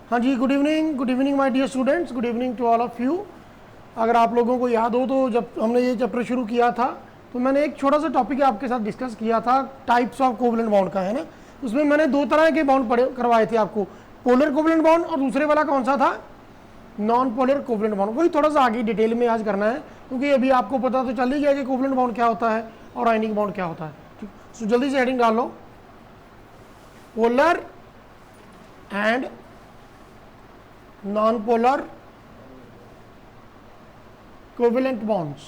हाँ जी, good evening my dear students, good evening to all of you. अगर आप लोगों को याद हो तो जब हमने ये चैप्टर शुरू किया था तो मैंने एक छोटा सा टॉपिक आपके साथ डिस्कस किया था, टाइप्स ऑफ कोवलेंट बॉन्ड का, है ना। उसमें मैंने दो तरह के बॉन्ड पढ़े करवाए थे आपको, पोलर कोवलेंट बॉन्ड और दूसरे वाला कौन सा था, नॉन पोलर कोवलेंट बॉन्ड। वही थोड़ा सा आगे डिटेल में आज करना है, क्योंकि अभी आपको पता तो चल ही गया कि कोवलेंट बॉन्ड क्या होता है और आयनिक बॉन्ड क्या होता है। ठीक, सो जल्दी से हेडिंग डाल लो, polar and non-polar covalent bonds।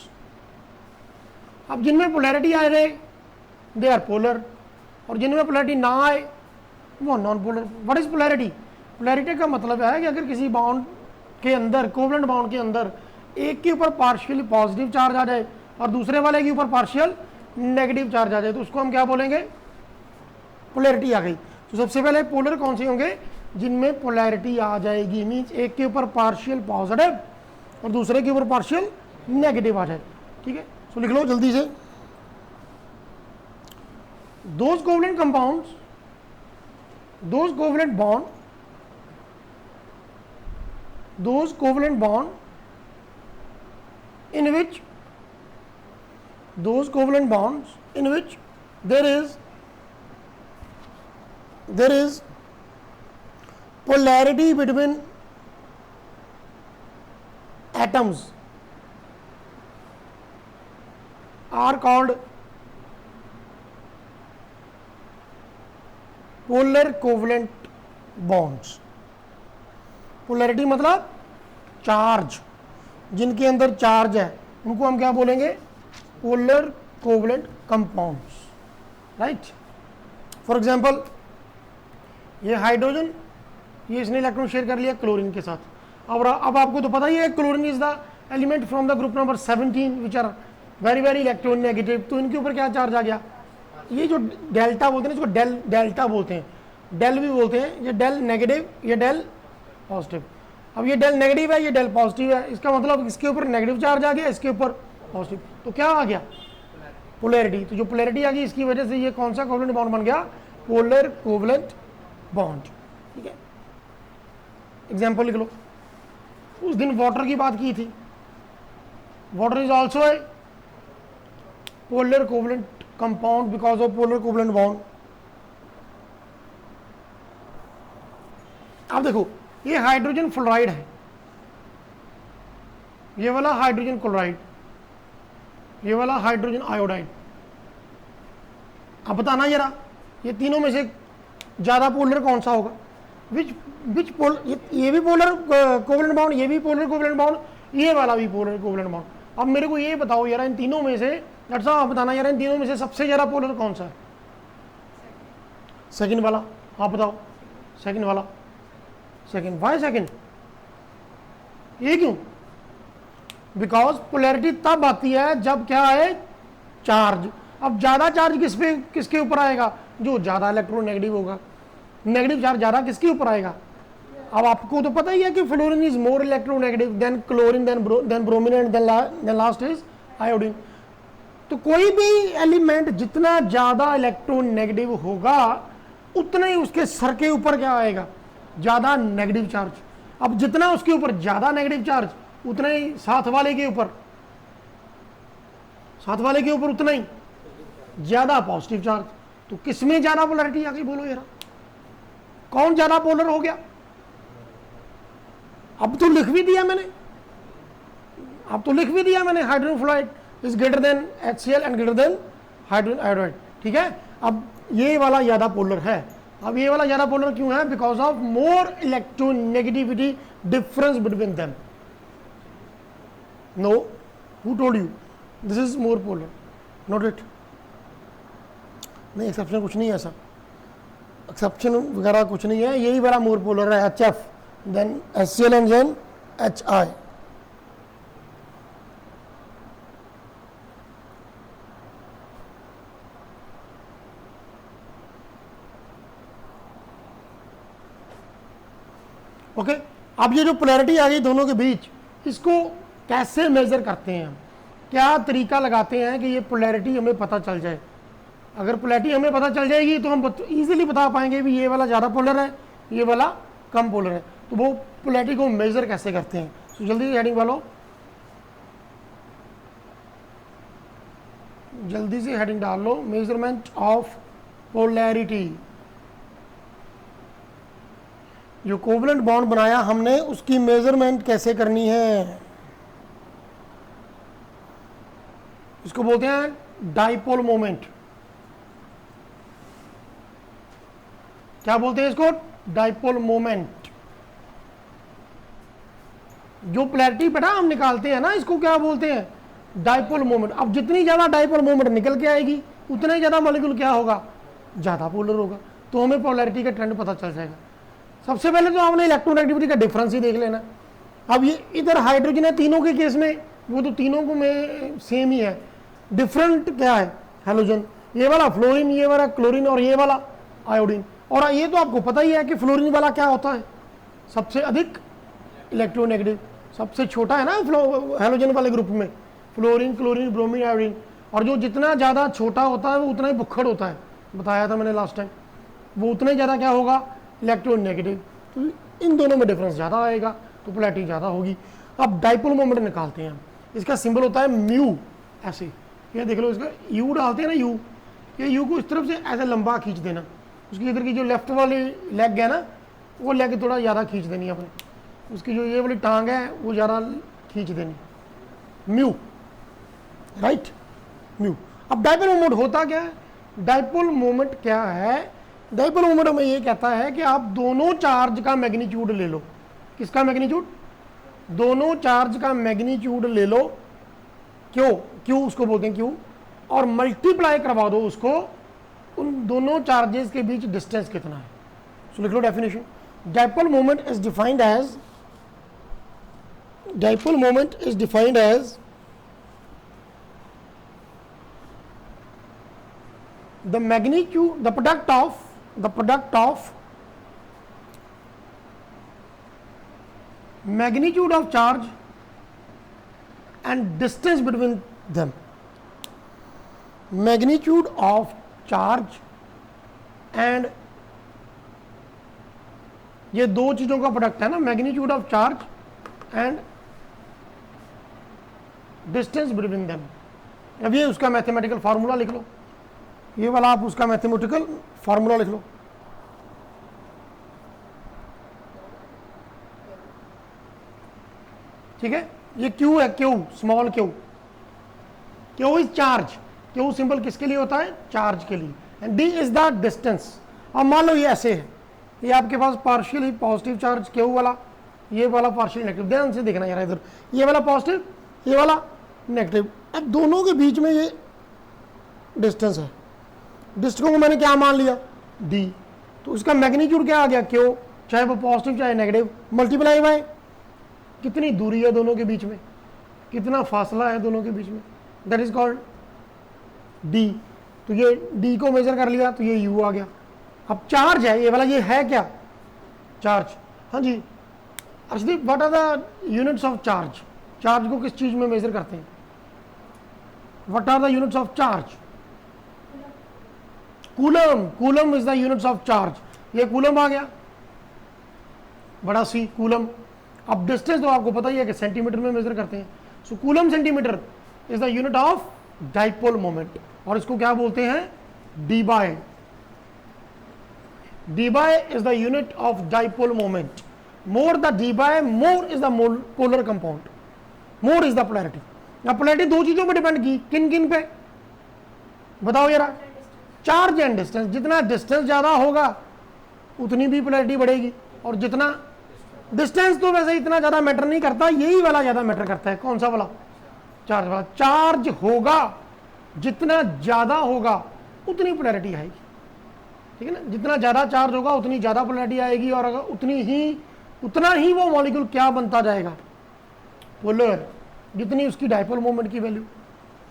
अब जिनमें पोलैरिटी आ जाए दे आर पोलर, और जिनमें पोलैरिटी ना आए वो non polar. What is polarity? Polarity का मतलब है कि अगर किसी बॉन्ड के अंदर, कोवलेंट बॉन्ड के अंदर एक के ऊपर पार्शियल पॉजिटिव चार्ज आ जाए और दूसरे वाले के ऊपर पार्शियल नेगेटिव चार्ज आ जाए तो उसको हम क्या बोलेंगे, पोलैरिटी आ गई। तो सबसे पहले पोलर कौन से होंगे, जिनमें पोलैरिटी आ जाएगी, मीन्स एक के ऊपर पार्शियल पॉजिटिव और दूसरे के ऊपर पार्शियल नेगेटिव आ जाए। ठीक है, सो लिख लो जल्दी से, those covalent compounds, those covalent bond, those covalent bond in which, those covalent bonds in which there is polarity between atoms are called polar covalent bonds। polarity मतलब चार्ज, जिनके अंदर charge है उनको हम क्या बोलेंगे, polar covalent compounds, right. For example ये hydrogen, ये इसने इलेक्ट्रॉन शेयर कर लिया क्लोरीन के साथ। अब आपको तो पता ही है chlorine is the element from the group number 17 which are very very electron negative. तो इनके ऊपर क्या चार्ज आ गया, ये जो डेल्टा बोलते हैं इसको डेल्टा बोलते हैं, डेल भी बोलते हैं, ये डेल नेगेटिव, ये डेल पॉजिटिव। अब ये डेल नेगेटिव है, ये डेल पॉजिटिव है, इसका मतलब इसके ऊपर नेगेटिव चार्ज आ गया, इसके ऊपर पॉजिटिव, तो क्या आ गया, पोलैरिटी। तो जो पोलैरिटी आ गई इसकी वजह से ये कौन सा कोवलेंट बॉन्ड बन गया, पोलर कोवलेंट बॉन्ड। ठीक है, एग्जांपल लिख लो, उस दिन वाटर की बात की थी, water is also a polar covalent compound because of polar covalent bond. अब देखो ये हाइड्रोजन फ्लोराइड है, ये वाला हाइड्रोजन क्लोराइड, ये वाला हाइड्रोजन आयोडाइड। अब बताना जरा ये तीनों में से ज्यादा पोलर कौन सा होगा, विच ये भी पोलर कोवलेंट बॉन्ड, ये भी पोलर कोवलेंट बॉन्ड, ये वाला भी पोलर कोवलेंट बॉन्ड। अब मेरे को ये बताओ यार, इन तीनों में से, डॉक्टर साहब आप बताना यार, इन तीनों में से सबसे ज्यादा पोलर कौन सा है, सेकंड वाला। आप बताओ, सेकंड वाला, सेकंड। वाई सेकंड, ये क्यों, बिकॉज पोलैरिटी तब आती है जब क्या है, चार्ज। अब ज्यादा चार्ज किसके ऊपर आएगा, जो ज्यादा इलेक्ट्रोनेगेटिव होगा, नेगेटिव चार्ज ज्यादा किसके ऊपर आएगा। अब आपको तो पता ही है कि fluorine is more electronegative than chlorine than bromine and then last is iodine. तो कोई भी एलिमेंट जितना ज्यादा इलेक्ट्रोनेगेटिव होगा उतना ही उसके सर के ऊपर क्या आएगा, ज्यादा नेगेटिव चार्ज। अब जितना उसके ऊपर ज्यादा नेगेटिव चार्ज उतना ही साथ वाले के ऊपर उतना ही ज्यादा पॉजिटिव चार्ज। तो किसमें ज्यादा पोलैरिटी आ गई, बोलो यार, कौन ज्यादा पोलर हो गया। अब तो लिख भी दिया मैंने, hydrogen fluoride is greater than HCl and greater than hydrogen iodide. ठीक है, अब ये वाला ज्यादा पोलर है। अब ये वाला ज्यादा पोलर क्यों है, because of more electronegativity difference between them. No, who told you this is more polar, not it. नहीं, एक्सेप्शन कुछ नहीं है ऐसा, एक्सेप्शन वगैरह कुछ नहीं है, यही वाला मोर पोलर है, HF than HCl and then HI। Okay, अब ये जो पोलैरिटी आ गई दोनों के बीच, इसको कैसे मेजर करते हैं हम, क्या तरीका लगाते हैं कि ये पोलैरिटी हमें पता चल जाए। अगर पोलैरिटी हमें पता चल जाएगी तो हम इजीली बता पाएंगे भी ये वाला ज़्यादा पोलर है, ये वाला कम पोलर है। तो वो पोलैरिटी को मेजर कैसे करते हैं। तो जल्दी से हेडिंग वालों, जल्दी से हेडिंग डाल लो, मेजरमेंट ऑफ पोलैरिटी। जो कोवलेंट बॉन्ड बनाया हमने उसकी मेजरमेंट कैसे करनी है, इसको बोलते हैं डाइपोल मोमेंट। क्या बोलते हैं इसको, डाइपोल मोमेंट। जो पोलैरिटी बेटा हम निकालते हैं ना, इसको क्या बोलते हैं, डाइपोल मोमेंट। अब जितनी ज्यादा डाइपोल मोमेंट निकल के आएगी उतना ही ज्यादा मॉलिक्यूल क्या होगा, ज्यादा पोलर होगा। तो हमें पोलैरिटी का ट्रेंड पता चल जाएगा। सबसे पहले तो हमने इलेक्ट्रोनेगेटिविटी का डिफरेंस ही देख लेना। अब ये इधर हाइड्रोजन है, तीनों के केस में वो तो तीनों को में सेम ही है, डिफरेंट क्या है, हेलोजन। ये वाला फ्लोरीन, ये वाला क्लोरीन और ये वाला आयोडीन। और ये तो आपको पता ही है कि फ्लोरीन वाला क्या होता है, सबसे अधिक इलेक्ट्रोनेगेटिव, सबसे छोटा है ना हेलोजन वाले ग्रुप में, फ्लोरीन, क्लोरीन, ब्रोमीन, आयोडीन। और जो जितना ज़्यादा छोटा होता है वो उतना ही बुक्खड़ होता है, बताया था मैंने लास्ट टाइम, वो उतना ही ज़्यादा क्या होगा, इलेक्ट्रोनेगेटिव। तो इन दोनों में डिफरेंस ज़्यादा आएगा तो पोलैरिटी ज़्यादा होगी। अब डाइपोल मोमेंट निकालते हैं हम, इसका सिंबल होता है म्यू, ऐसे ये देख लो, इसका यू डालते हैं ना, यू, ये यू को इस तरफ से ऐसे लंबा खींच देना, उसकी इधर की जो लेफ्ट वाली लेग है ना, वो लेग थोड़ा ज़्यादा खींच देनी है अपने, उसकी जो ये वाली टांग है वो ज़्यादा खींच देनी, म्यू, राइट, म्यू। अब डाइपोल मोमेंट होता क्या है, डाइपोल मोमेंट क्या है, डाइपोल मोमेंट हमें ये कहता है कि आप दोनों चार्ज का मैग्नीट्यूड ले लो। किसका मैग्नीट्यूड, दोनों चार्ज का मैग्नीट्यूड ले लो, क्यों, क्यों उसको बोलते हैं क्यों, और मल्टीप्लाई करवा दो उसको उन दोनों चार्जेस के बीच डिस्टेंस कितना है। सो लिख लो definition, dipole moment is defined as, dipole moment is defined as the magnitude, the product of magnitude of charge and distance between them, magnitude of charge and ये दो चीजों का प्रोडक्ट है ना, magnitude of charge and distance between them. अब ये उसका mathematical formula लिख लो, ये वाला आप उसका मैथमेटिकल फार्मूला लिख लो। ठीक है, ये क्यू है, Q, small Q, Q is charge, Q symbol किसके लिए होता है, चार्ज के लिए, and D is the distance. अब मान लो ये ऐसे है, ये आपके पास पार्शियली पॉजिटिव चार्ज क्यू वाला, ये वाला पार्शियल नेगेटिव, ध्यान से देखना यार इधर, ये वाला पॉजिटिव, ये वाला नेगेटिव। अब दोनों के बीच में ये डिस्टेंस है, डिस्टेंस को मैंने क्या मान लिया, डी, तो इसका मैग्नीट्यूड क्या आ गया, क्यू, चाहे वो पॉजिटिव चाहे नेगेटिव, मल्टीप्लाई बाय कितनी दूरी है दोनों के बीच में, कितना फासला है दोनों के बीच में, दैट इज कॉल्ड डी। तो ये डी को मेजर कर लिया तो ये यू आ गया। अब चार्ज है ये वाला, ये है क्या, चार्ज, हाँ जी Arshdeep, what are the units of charge, charge को किस चीज में मेजर करते हैं, what are the units of charge, coulomb, coulomb is the units of charge, ये कूलम आ गया, बड़ा सी कूलम। अब डिस्टेंस तो आपको पता ही है कि सेंटीमीटर में मेजर करते हैं, so coulomb centimetre is the unit of dipole moment, और इसको क्या बोलते हैं, debye, D bye is the unit of dipole moment. More the debye, more is the polar compound, more is the polarity. अब polarity दो चीजों पर depend की, किन किन पे बताओ जरा, चार्ज एंड डिस्टेंस। जितना डिस्टेंस ज्यादा होगा उतनी भी पोलैरिटी बढ़ेगी, और जितना डिस्टेंस तो वैसे इतना ज्यादा मैटर नहीं करता, यही वाला ज्यादा मैटर करता है, कौन सा वाला, चार्ज वाला। चार्ज होगा, जितना ज्यादा होगा उतनी पोलैरिटी आएगी, ठीक है ना, जितना ज्यादा चार्ज होगा उतनी ज्यादा पोलैरिटी आएगी, और अगर उतना ही वो मॉलिक्यूल क्या बनता जाएगा, पोलर, जितनी उसकी डाइपोल मोमेंट की वैल्यू।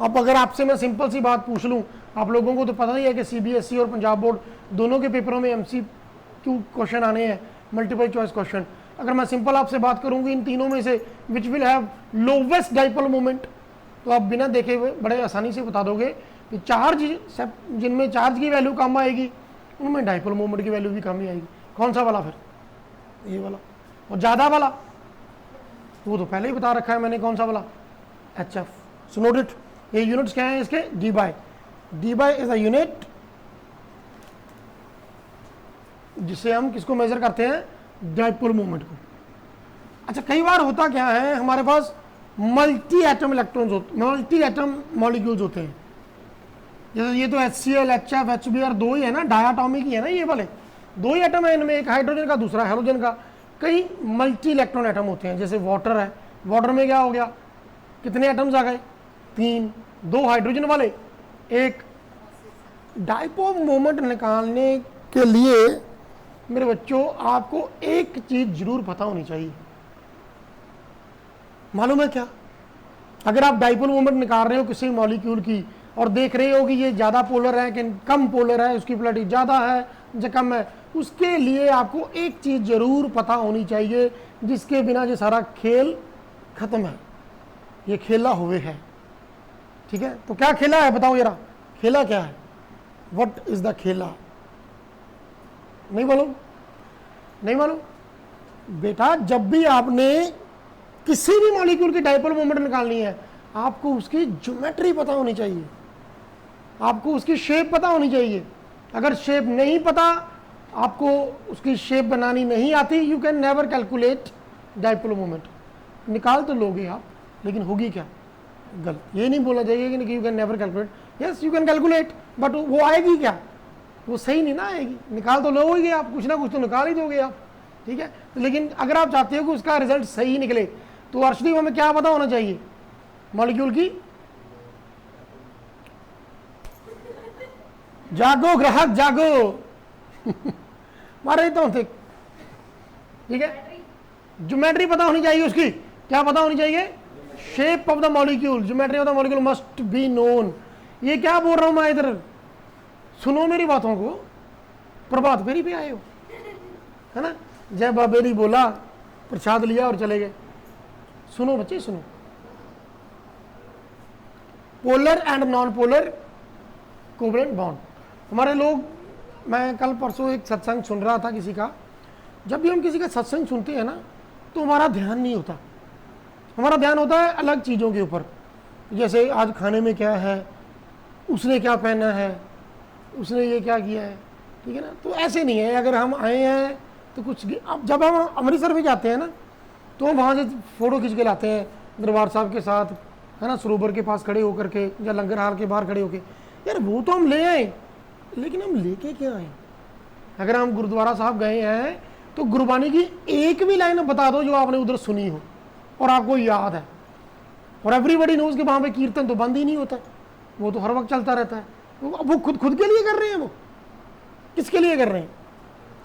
अब अगर आपसे मैं सिंपल सी बात पूछ लूं, आप लोगों को तो पता ही है कि सीबीएसई और पंजाब बोर्ड दोनों के पेपरों में एमसीक्यू क्वेश्चन आने हैं, मल्टीपल चॉइस क्वेश्चन। अगर मैं सिंपल आपसे बात करूंगी इन तीनों में से which will have lowest dipole moment, तो आप बिना देखे हुए बड़े आसानी से बता दोगे कि चार्ज, जिनमें चार्ज की वैल्यू कम आएगी उनमें डाइपोल मोमेंट की वैल्यू भी कम ही आएगी। कौन सा वाला फिर, ये वाला। और ज़्यादा वाला वो तो पहले ही बता रखा है मैंने, कौन सा वाला, HF। सो नोट इट, ये यूनिट्स क्या है इसके, D bye is a unit जिससे हम किसको मेजर करते हैं, डाइपोल मोमेंट को। अच्छा, कई बार होता क्या है, हमारे पास मल्टी एटम इलेक्ट्रॉन्स होते, मल्टी एटम मॉलिक्यूल्स होते हैं। जैसे ये तो HCl, HF, HBr दो ही है ना, डायटॉमिक ही है ना, ये वाले दो ही एटम है इनमें, एक हाइड्रोजन का दूसरा हेलोजन का। कई मल्टी इलेक्ट्रॉन एटम होते हैं, जैसे वाटर है, वाटर में क्या हो गया, कितने एटम्स आ गए, 3, 2 हाइड्रोजन वाले, एक। डाइपोल मोमेंट निकालने के लिए मेरे बच्चों आपको एक चीज जरूर पता होनी चाहिए, मालूम है क्या? अगर आप डाइपोल मोमेंट निकाल रहे हो किसी मॉलिक्यूल की और देख रहे हो कि ये ज़्यादा पोलर है कि कम पोलर है, उसकी पोलरिटी ज़्यादा है या कम है, उसके लिए आपको एक चीज़ ज़रूर पता होनी चाहिए जिसके बिना ये सारा खेल ख़त्म है, ये खेला हुए है। ठीक है, तो क्या खेला है बताओ जरा, खेला क्या है, व्हाट इज़ द खेला? नहीं मालूम? नहीं मालूम बेटा, जब भी आपने किसी भी मॉलिक्यूल की डाइपोल मोमेंट निकालनी है, आपको उसकी ज्योमेट्री पता होनी चाहिए, आपको उसकी शेप पता होनी चाहिए। अगर शेप नहीं पता, आपको उसकी शेप बनानी नहीं आती, you can never calculate dipole moment. निकाल तो लोगे आप, लेकिन होगी क्या, गलत। ये नहीं बोलना चाहिए कि you can never calculate, yes you can calculate, but वो आएगी क्या, वो सही नहीं ना आएगी। निकाल तो लोगे आप, कुछ ना कुछ तो निकाल ही दोगे आप, ठीक है। लेकिन अगर आप चाहते हो कि उसका रिजल्ट सही निकले, तो अर्शदीप हमें क्या पता होना चाहिए, मॉलिक्यूल की, जागो ग्राहक जागो मारे तो ठीक है, ज्योमेट्री पता होनी चाहिए उसकी। क्या पता होनी चाहिए, shape of the molecule, geometry of the molecule must be known. ये क्या बोल रहा हूं मैं, इधर सुनो मेरी बातों को, प्रभात फेरी पे आए हो, है ना, जय बाबेरी बोला, प्रसाद लिया और चले गए। सुनो बच्चे सुनो, polar and non polar covalent bond. हमारे लोग, मैं कल परसों एक सत्संग सुन रहा था किसी का, जब भी हम किसी का सत्संग सुनते हैं ना, तो हमारा ध्यान नहीं होता, हमारा ध्यान होता है अलग चीज़ों के ऊपर। जैसे आज खाने में क्या है, उसने क्या पहना है, उसने ये क्या किया है, ठीक है ना। तो ऐसे नहीं है, अगर हम आए हैं तो कुछ, अब जब हम अमृतसर में जाते हैं ना, तो हम वहाँ से फ़ोटो खींच के लाते हैं दरबार साहब के साथ, है ना, सरोवर के पास खड़े होकर के या लंगर हाल के बाहर खड़े होके, यार वो तो हम ले आए, लेकिन हम लेके क्या आए। अगर हम गुरुद्वारा साहब गए हैं तो गुरबानी की एक भी लाइन बता दो जो आपने उधर सुनी हो और आपको याद है। और एवरीबडी नोज कि वहाँ पे कीर्तन तो बंद ही नहीं होता, वो तो हर वक्त चलता रहता है। वो खुद के लिए कर रहे हैं, वो किसके लिए कर रहे हैं,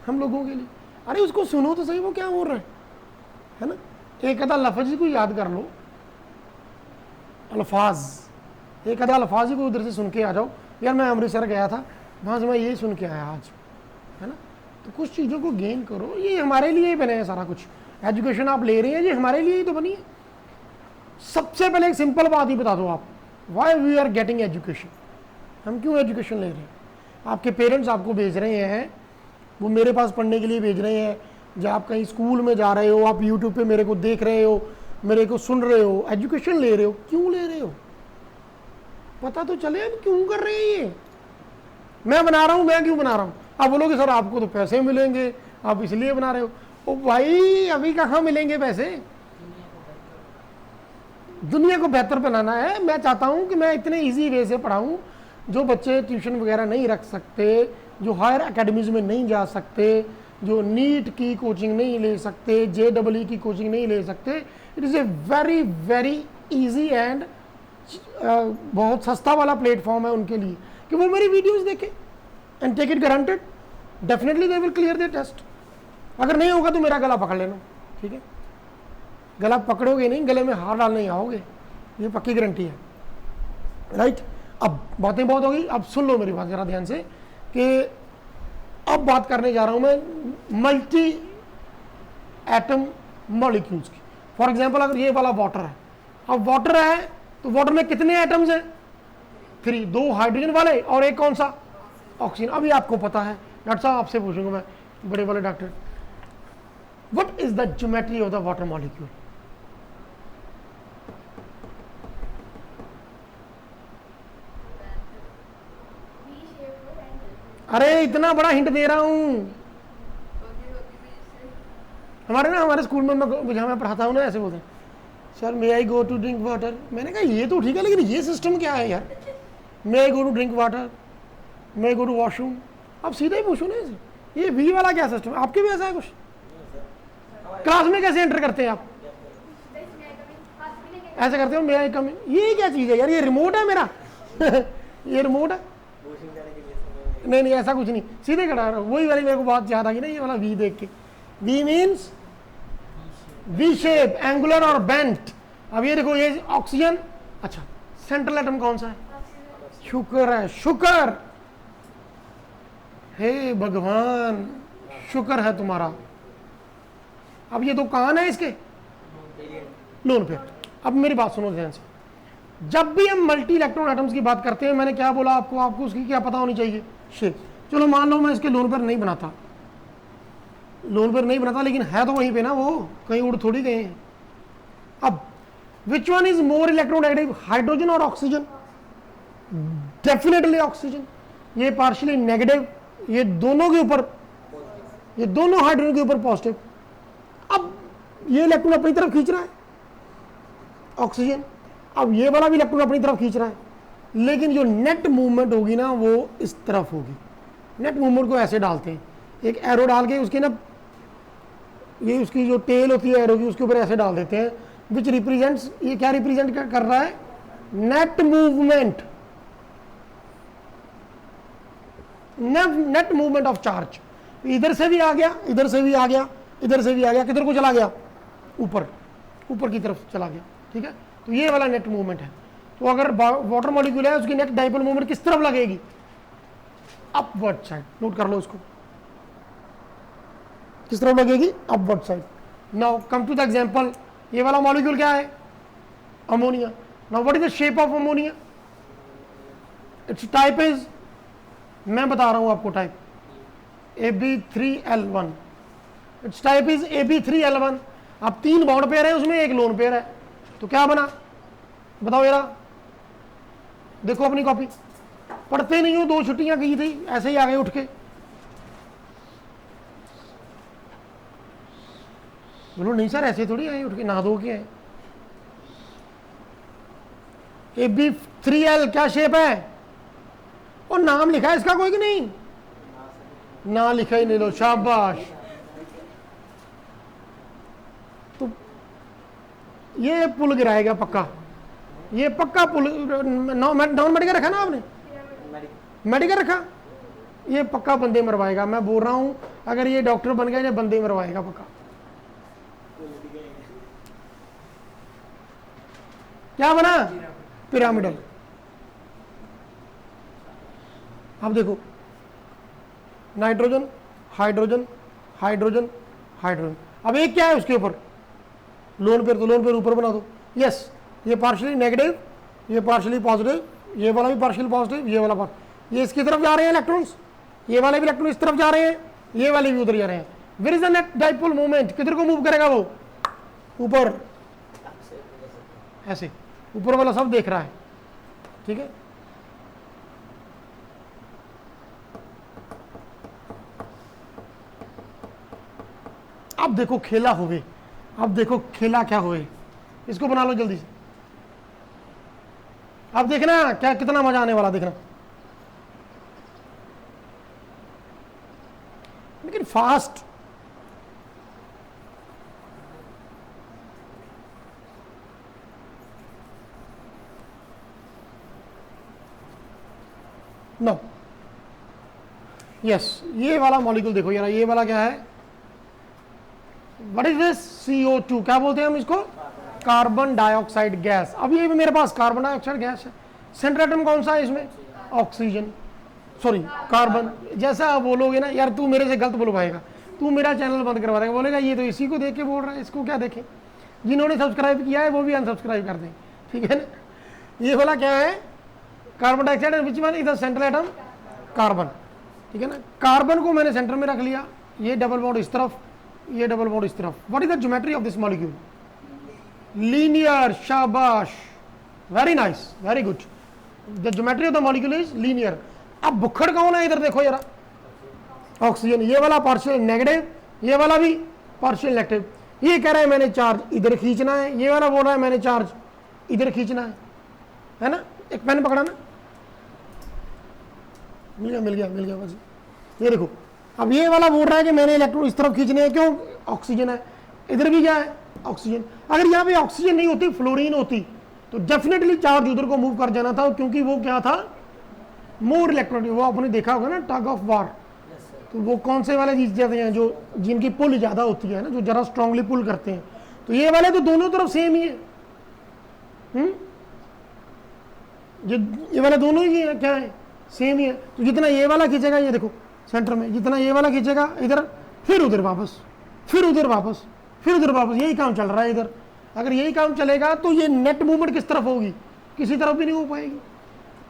हम लोगों के लिए। अरे उसको सुनो तो सही, वो क्या बोल रहे हैं, है ना। एक आधा लफ्ज को याद कर लो, अल्फाज, एक आधा अल्फाज को उधर से सुन के आ जाओ। यार मैं अमृतसर गया था, वहाँ से मैं ये सुन के आया आज, है ना। तो कुछ चीज़ों को गेन करो, ये हमारे लिए ही बने हैं सारा कुछ। एजुकेशन आप ले रहे हैं, ये हमारे लिए ही तो बनी है। सबसे पहले एक सिंपल बात ही बता दो आप, why we are getting education, हम क्यों एजुकेशन ले रहे हैं। आपके पेरेंट्स आपको भेज रहे हैं, वो मेरे पास पढ़ने के लिए भेज रहे हैं। जब आप कहीं स्कूल में जा रहे हो, आप यूट्यूब पे मेरे को देख रहे हो, मेरे को सुन रहे हो, एजुकेशन ले रहे हो, क्यों ले रहे हो, पता तो चले अब क्यों कर रहे हैं ये। मैं बना रहा हूँ, मैं क्यों बना रहा हूँ। आप बोलोगे सर आपको तो पैसे मिलेंगे, आप इसलिए बना रहे हो। ओ भाई अभी कहाँ मिलेंगे पैसे, दुनिया को बेहतर बनाना है। मैं चाहता हूँ कि मैं इतने इजी वे से पढ़ाऊँ, जो बच्चे ट्यूशन वगैरह नहीं रख सकते, जो हायर एकेडमीज में नहीं जा सकते, जो नीट की कोचिंग नहीं ले सकते, JEE की कोचिंग नहीं ले सकते, it is a very very easy and बहुत सस्ता वाला प्लेटफॉर्म है उनके लिए कि वो मेरी वीडियोस देखें and take it guaranteed, definitely they will clear their test. अगर नहीं होगा तो मेरा गला पकड़ लेना, ठीक है। गला पकड़ोगे नहीं, गले में हार डालने आओगे, ये पक्की गारंटी है, राइट। अब बातें बहुत हो गई, अब सुन लो मेरी बात जरा ध्यान से कि अब बात करने जा रहा हूं मैं मल्टी एटम मॉलिक्यूल्स की। फॉर एग्जांपल अगर ये वाला वाटर है, अब वाटर है तो वाटर में कितने एटम्स हैं, 3, 2 हाइड्रोजन वाले और एक कौन सा, ऑक्सीजन। अभी आपको पता है, डॉक्टर साहब आपसे पूछूंगा मैं, बड़े वाले doctor, what is the geometry of the water molecule? अरे इतना बड़ा हिंट दे रहा हूं। हमारे स्कूल में मैं जहाँ मैं पढ़ाता हूँ ना, ऐसे बोलते हैं, sir may I go to drink water. मैंने कहा ये तो ठीक है, लेकिन ये सिस्टम क्या है यार? May I go to drink water, may I go to washroom. आप सीधा ही पूछो ना, ये वी वाला क्या सिस्टम है? आपके भी ऐसा है कुछ? क्लास में कैसे एंटर करते हैं आप? ऐसे करते हो, मे आई कम इन। ये क्या चीज़ है यार? ये रिमोट है मेरा? ये रिमोट है? नहीं नहीं, ऐसा कुछ नहीं, सीधे खड़ा रहो। वही वाली मेरे को बात याद आ गई ना, ये वाला वी देख के। V means V shape, angular और बेंट। अब ये देखो, ये ऑक्सीजन। अच्छा, सेंट्रल एटम कौन सा है? शुक्र है, शुक्र। हे भगवान, शुक्र है तुम्हारा। अब ये दो कान है इसके, लोन पे। अब मेरी बात सुनो ध्यान से। जब भी हम मल्टी इलेक्ट्रॉन एटम्स की बात करते हैं, मैंने क्या बोला आपको उसकी क्या पता होनी चाहिए? शेप। चलो मान लो मैं इसके लोन पर नहीं बनाता, लेकिन है तो वहीं पे ना, वो कहीं उड़ थोड़ी गए हैं। अब विच one is more electronegative, hydrogen और ऑक्सीजन? Definitely oxygen. ये पार्शियली नेगेटिव, ये दोनों के ऊपर, ये दोनों हाइड्रोजन के ऊपर पॉजिटिव। अब ये इलेक्ट्रॉन अपनी तरफ खींच रहा है ऑक्सीजन, अब ये वाला भी इलेक्ट्रॉन अपनी तरफ खींच रहा है, लेकिन जो नेट मूवमेंट होगी ना वो इस तरफ होगी। नेट मूवमेंट को ऐसे डालते हैं, एक एरो डाल के उसके ना, ये उसकी जो टेल होती है एरो की, उसके ऊपर ऐसे डाल देते हैं, विच रिप्रेजेंट्स, ये क्या रिप्रेजेंट कर रहा है? Net movement, net movement of charge. इधर से भी आ गया, इधर से भी आ गया, इधर से भी आ गया, किधर को चला गया? ऊपर, ऊपर की तरफ चला गया। ठीक है, तो ये वाला नेट मूवमेंट है। तो अगर वाटर मॉलिक्यूल है, उसकी नेट डाइपोल मूवमेंट किस तरफ लगेगी? Upward side. नोट कर लो इसको, किस तरफ लगेगी? Upward side. Now come to the example. ये वाला मॉलिक्यूल क्या है? Ammonia. Now what is the shape of ammonia? It's type is, मैं बता रहा हूं आपको type, AB3L1। It's type is AB3L1। अब 3 बॉन्ड पेयर है, उसमें एक लोन पेयर है, तो क्या बना? बताओ जरा, देखो अपनी कॉपी। पढ़ते नहीं हो, 2 छुट्टियां की थी, ऐसे ही आ गए उठ के। बोलो नहीं सर ऐसे थोड़ी आए उठ के, नहा धो के आए। AB3L क्या शेप है? और नाम लिखा है इसका कोई कि नहीं? ना लिखा ही नहीं, लो शाबाश। तो ये पुल गिराएगा पक्का, ये पक्का पुल। नॉन मेडिकल रखा ना आपने? मेडिकल रखा। ये पक्का बंदे मरवाएगा, मैं बोल रहा हूं। अगर ये डॉक्टर बन गया, ये बंदे मरवाएगा पक्का। क्या बना? पिरामिडल। अब देखो, नाइट्रोजन, हाइड्रोजन, हाइड्रोजन, हाइड्रोजन। अब एक क्या है उसके ऊपर? Lone pair. तो लोन पेयर ऊपर बना दो। यस, ये पार्शियली नेगेटिव, ये पार्शियली पॉजिटिव, ये वाला भी पार्शियली पॉजिटिव, ये वाला ये इसकी तरफ जा रहे हैं इलेक्ट्रॉन्स, ये वाले भी इलेक्ट्रॉन इस तरफ जा रहे हैं, ये वाले भी उधर जा रहे हैं। Where is the net dipole movement? किधर को मूव करेगा वो? ऊपर, ऐसे ऊपर वाला सब देख रहा है। ठीक है, अब देखो खेला हुए, अब देखो खेला क्या हुए। इसको बना लो जल्दी से। अब देखना क्या, कितना मजा आने वाला, देखना। लेकिन फास्ट। नो, यस, ये वाला मॉलिक्यूल देखो यार, ये वाला क्या है? What is this? CO2। क्या बोलते हैं हम इसको? Carbon dioxide gas. अब ये भी मेरे पास कार्बन डाइऑक्साइड गैस है। सेंट्रल एटम कौन सा है इसमें? Oxygen, sorry carbon. जैसा आप बोलोगे ना यार, तू मेरे से गलत बुलवाएगा, तू मेरा चैनल बंद करवा देगा, बोलेगा ये तो इसी को देख के बोल रहा है, इसको क्या देखें। जिन्होंने सब्सक्राइब किया है वो भी अनसब्सक्राइब कर दें, ठीक है ना। ये वाला क्या है? Carbon dioxide. Which one is the central atom? Carbon, ठीक है ना। कार्बन को मैंने सेंटर में रख लिया, ये डबल बॉन्ड इस तरफ, ये डबल बॉन्ड इस तरफ. What is the geometry of this molecule? Linear. शाबाश, very nice, very good. The geometry of the molecule is linear. अब भुक्खड़ कौन है इधर देखो जरा? ऑक्सीजन. ये वाला पार्शियल नेगेटिव, ये वाला भी पार्शियल नेगेटिव. ये कह रहा है मैंने चार्ज इधर खींचना है, ये वाला बोल रहा है मैंने चार्ज इधर खींचना है ना? एक पेन पकड़ाना. मिल गया बस. ये देखो, अब ये वाला बोल रहा है कि मैंने इलेक्ट्रॉन इस तरफ खींचने हैं. क्यों? ऑक्सीजन है. इधर भी क्या है? ऑक्सीजन. अगर यहाँ पे ऑक्सीजन नहीं होती, फ्लोरीन होती, तो डेफिनेटली चार्ज उधर को मूव कर जाना था, क्योंकि वो क्या था? More electron. वो आपने देखा होगा ना टग ऑफ वार. तो वो कौन से वाले चीज जाते हैं जो जिनकी पुल ज्यादा होती है ना, जो जरा स्ट्रांगली पुल करते हैं. तो ये वाले तो दोनों तरफ सेम ही है. ये वाले दोनों ही है, क्या है? सेम ही है. तो जितना ये वाला खींचेगा, ये देखो सेंटर में, जितना ये वाला खींचेगा इधर, फिर उधर वापस, फिर उधर वापस, फिर उधर वापस. यही काम चल रहा है इधर. अगर यही काम चलेगा तो ये नेट मूवमेंट किस तरफ होगी? किसी तरफ भी नहीं हो पाएगी,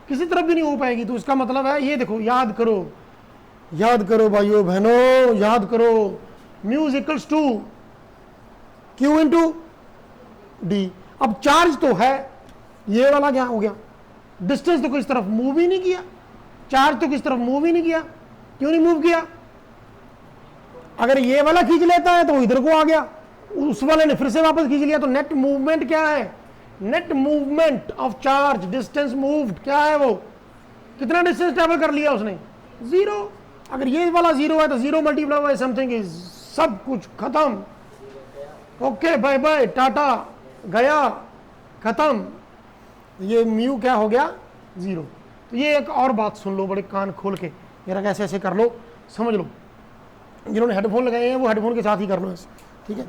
किसी तरफ भी नहीं हो पाएगी. तो इसका मतलब है, ये देखो, याद करो भाइयों बहनों, याद करो. Mu is equals to Q into D. अब चार्ज तो है, ये वाला क्या हो गया? डिस्टेंस तो किस तरफ मूव ही नहीं किया. चार्ज तो किस तरफ मूव ही नहीं किया. क्यों नहीं मूव किया? अगर ये वाला खींच लेता है तो इधर को आ गया, उस वाले ने फिर से वापस खींच लिया. तो नेट मूवमेंट क्या है? Net movement of charge, distance moved, क्या है वो? कितना डिस्टेंस ट्रेवल कर लिया उसने? 0. अगर ये वाला 0 है तो 0 मल्टीप्लाई बाय समथिंग इज, सब कुछ खत्म. ओके, बाय बाय, टाटा, गया, खत्म. ये म्यू क्या हो गया? 0. तो ये एक और बात सुन लो बड़े कान खोल के, मेरा कैसे ऐसे कर लो, समझ लो. जिन्होंने हेडफोन लगाए हैं वो हेडफोन के साथ ही कर लो ऐसे. ठीक है,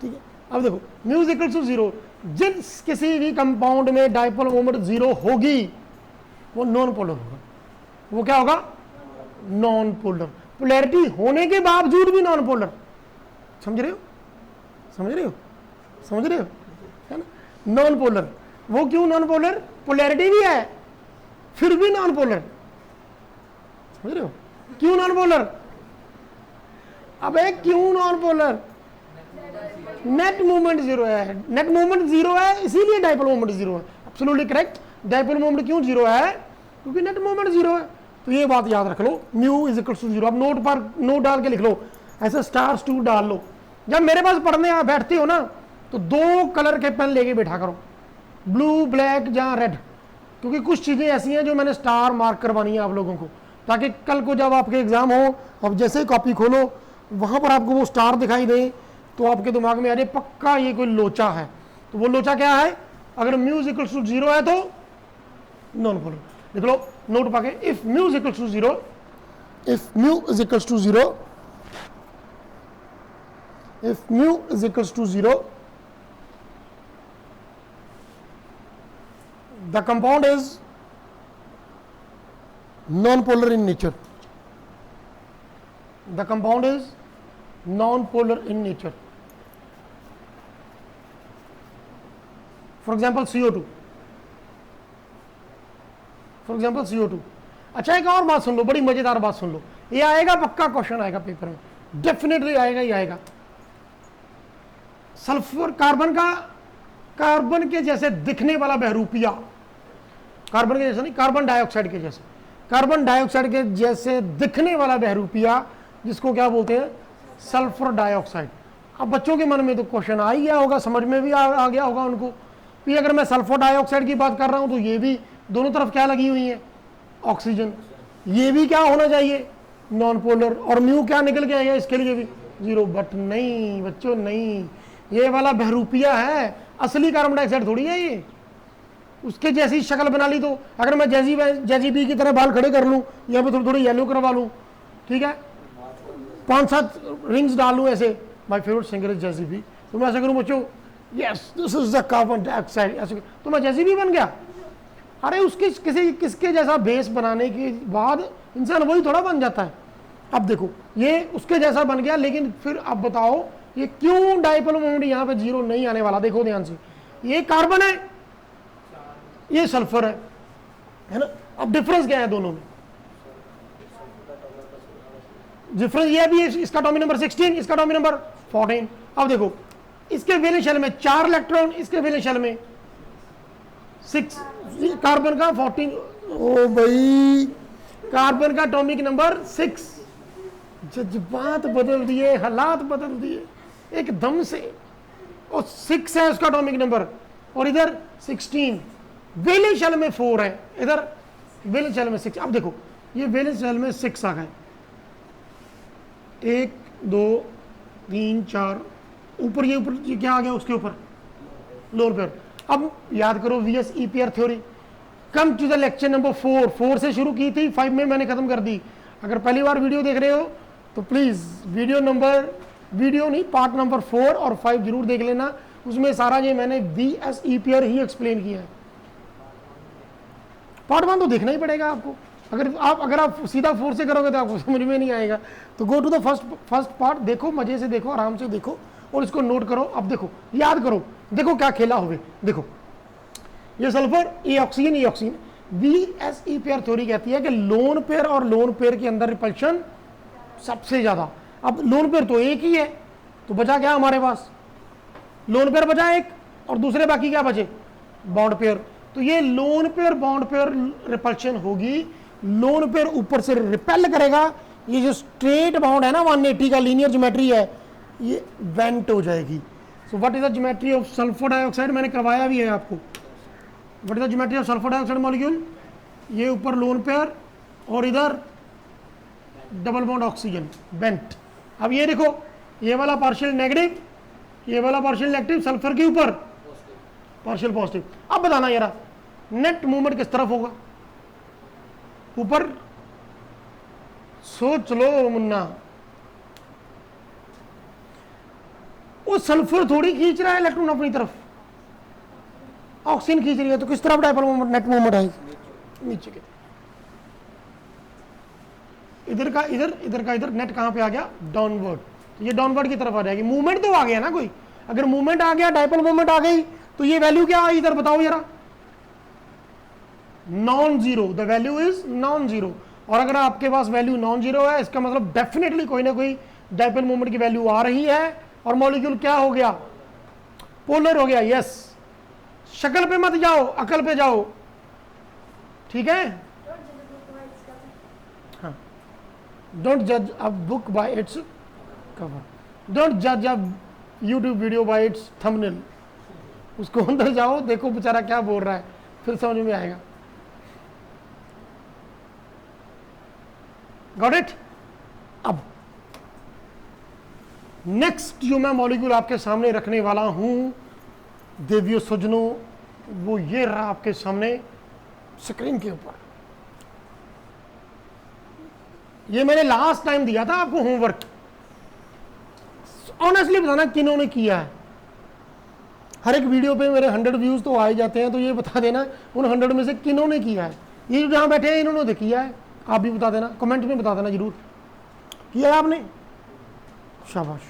ठीक है. अब देखो, म्यू इज इक्वल टू 0. जिस किसी भी कंपाउंड में डाइपोल मोमेंट 0 होगी, वो नॉन पोलर होगा. वो क्या होगा? Non polar. पोलैरिटी होने के बावजूद भी नॉन पोलर. समझ रहे हो? है ना? Non polar. वो क्यों नॉन पोलर? पोलैरिटी भी है, फिर भी नॉन पोलर. समझ रहे हो? क्यों नॉन पोलर? अबे क्यों नॉन पोलर? नेट मूवमेंट 0 है. नेट मूवमेंट 0 है, इसीलिए डाइपोल मोमेंट 0 है. Absolutely correct. डाइपोल मोमेंट क्यों 0 है? क्योंकि नेट मूवमेंट 0 है. तो ये बात याद रख लो, म्यू इज इक्वल टू 0. अब नोट पर नोट डाल के लिख लो, ऐसे स्टार्स 2 डाल लो. जब मेरे पास पढ़ने बैठते हो ना, तो 2 कलर के पेन लेके बैठा करो, ब्लू, ब्लैक या रेड. क्योंकि कुछ चीज़ें ऐसी हैं जो मैंने स्टार मार्क करवानी है आप लोगों को, ताकि कल को जब आपके एग्जाम हो, अब जैसे ही कॉपी खोलो वहाँ पर आपको वो स्टार दिखाई दे, तो आपके दिमाग में आ जाए पक्का ये कोई लोचा है. तो वो लोचा क्या है? अगर म्यू इज इक्वल टू 0 है तो नॉन पोलर. लिख लो नोट पाके, if mu is equal to 0, if mu is equal to 0, if mu is equals to 0, the compound is non-polar in nature. The compound is non-polar in nature. For example, CO2. For example, CO2. अच्छा, एक और बात सुन लो, बड़ी मजेदार बात सुन लो. ये आएगा, पक्का क्वेश्चन आएगा पेपर में, डेफिनेटली आएगा ही आएगा. सल्फर, कार्बन के जैसे दिखने वाला बहरूपिया, कार्बन के जैसे नहीं, कार्बन डाइऑक्साइड के जैसे, कार्बन डाइऑक्साइड के जैसे दिखने वाला बहरूपिया, जिसको क्या बोलते हैं? Sulphur dioxide. अब बच्चों के मन में तो क्वेश्चन आ ही गया होगा, समझ में भी आ गया होगा उनको कि अगर मैं सल्फर डाइऑक्साइड की बात कर रहा हूं तो ये भी दोनों तरफ क्या लगी हुई है? ऑक्सीजन. ये भी क्या होना चाहिए? Non polar. और म्यू क्या निकल के आएगा इसके लिए भी? 0. बट नहीं बच्चों, नहीं, ये वाला बहरूपिया है, असली कार्बन डाइऑक्साइड थोड़ी है ये. उसके जैसी शक्ल बना ली. तो अगर मैं जैजी की तरह बाल खड़े कर लूँ, यहाँ पे थोड़ी थोड़ी येलो करवा लूँ, ठीक है, 5-7 रिंग्स डाल लूँ ऐसे, my favourite singer is Jazzy B, तो मैं ऐसा करूँ बच्चों, yes this is the carbon dioxide, ऐसे तो मैं जैजी बी बन गया. अरे उसके किसके जैसा बेस बनाने के बाद इंसान वही थोड़ा बन जाता है. अब देखो, ये उसके जैसा बन गया, लेकिन फिर अब बताओ ये क्यों डाइपोल मोमेंट यहाँ पे 0 नहीं आने वाला? देखो ध्यान से, ये कार्बन है, ये सल्फर है ना. अब डिफरेंस क्या है दोनों में? डिफरेंस ये भी है, इसका एटॉमिक नंबर 16, इसका एटॉमिक नंबर 14। अब देखो इसके वैलेंस शेल में 4 इलेक्ट्रॉन, इसके वैलेंस शेल में 6, कार्बन का 14। ओ भाई कार्बन का एटॉमिक नंबर 6। जज्बात बदल दिए, हालात बदल दिए एकदम से। और 6 है उसका एटॉमिक नंबर, और इधर 16। वैलेंस शेल में 4 है, इधर वैलेंस शेल में 6। अब देखो ये वैलेंस शेल में 6 आ गए, 1 2 3 4, ऊपर ये क्या आ गया उसके ऊपर, लोअर पेयर। अब याद करो VS E pair theory. Come to the lecture number 4 से शुरू की थी, 5 में मैंने खत्म कर दी। अगर पहली बार वीडियो देख रहे हो तो प्लीज वीडियो नहीं, पार्ट नंबर 4 और 5 जरूर देख लेना, उसमें सारा ये मैंने वीएस ई पेयर ही एक्सप्लेन किया है। पार्ट 1 तो देखना ही पड़ेगा आपको, अगर आप सीधा 4 से करोगे तो आपको समझ में नहीं आएगा। तो go to the first part, देखो मजे से देखो, आराम से देखो और इसको नोट करो। अब देखो याद करो, देखो क्या खेला हुए। देखो ये सल्फर, ये ऑक्सीजन, ये ऑक्सीजन। वीएसई पेयर थ्योरी कहती है कि लोन पेयर और लोन पेयर के अंदर रिपल्शन सबसे ज्यादा। अब लोन पेयर तो एक ही है, तो बचा क्या हमारे पास, लोन पेयर बचा एक, और दूसरे बाकी क्या बचे, बॉन्ड पेयर। तो ये lone pair bond pair repulsion होगी, लोन पेयर ऊपर से रिपेल करेगा, ये जो स्ट्रेट बाउंड है ना 180 का लीनियर ज्योमेट्री है, ये वेंट हो जाएगी। So what is the geometry of sulphur dioxide, मैंने करवाया भी है आपको। What is the geometry of sulphur dioxide molecule, ये ऊपर लोन पेयर और इधर डबल बॉन्ड ऑक्सीजन, बेंट। अब ये देखो, ये वाला पार्शियल नेगेटिव, ये वाला पार्शियल नेगेटिव, सल्फर के ऊपर पार्शियल पॉजिटिव। अब बताना यार नेट मूवमेंट किस तरफ होगा, ऊपर सोच लो मुन्ना। वो सल्फर थोड़ी खींच रहा है इलेक्ट्रॉन अपनी तरफ, ऑक्सीजन खींच रही है, तो किस तरफ डायपोल मोमेंट, नेट मूवमेंट है नीचे के। इधर का इधर, नेट कहां पे आ गया, डाउनवर्ड। तो ये डाउनवर्ड की तरफ आ जाएगी। मूवमेंट तो आ गया ना कोई, अगर मूवमेंट आ गया, डायपोल मोमेंट आ गई, तो ये वैल्यू क्या आई इधर बताओ जरा, non zero. The value is non zero. और अगर आपके पास वैल्यू नॉन जीरो है, इसका मतलब डेफिनेटली कोई ना कोई डायपोल मोमेंट की वैल्यू आ रही है, और मॉलिक्यूल क्या हो गया, पोलर हो गया। यस, शक्ल पे मत जाओ, अकल पे जाओ, ठीक है। हाँ, डोंट जज a book by its cover, don't जज a YouTube video by its thumbnail. उसको अंदर जाओ, देखो बेचारा क्या बोल रहा है, फिर समझ में आएगा। Got it. अब नेक्स्ट जो मैं मॉलिक्यूल आपके सामने रखने वाला हूं देवियों सज्जनों, वो ये रहा आपके सामने स्क्रीन के ऊपर। ये मैंने लास्ट टाइम दिया था आपको होमवर्क। ऑनेस्टली बताना किन्होंने किया है। हर एक वीडियो पे मेरे 100 व्यूज तो आ ही जाते हैं, तो ये बता देना उन 100 में से किन्होंने किया है। ये जहां बैठे हैं इन्होंने तो किया है, आप भी बता देना, कमेंट में बता देना जरूर, किया है आपने, शाबाश।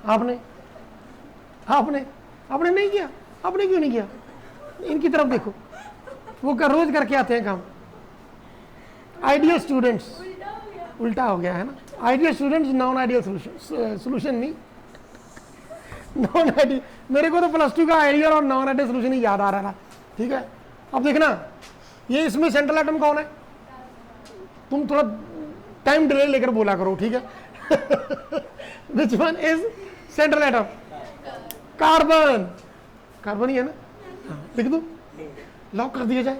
आपने नहीं किया, आपने क्यों नहीं किया, इनकी तरफ देखो, वो रोज करके आते हैं काम। आइडियल स्टूडेंट्स, उल्टा हो गया है ना, ideal students non ideal solution नहीं, नॉन आइडियल। मेरे को तो +2 का आइडियल और नॉन आइडियल सोल्यूशन ही याद आ रहा था, ठीक है। अब देखना, ये इसमें सेंट्रल एटम कौन है, तुम थोड़ा टाइम डिले लेकर बोला करो, ठीक है। Which one is central atom, carbon, carbon ही है ना, लिख दो, लॉक कर दिया जाए,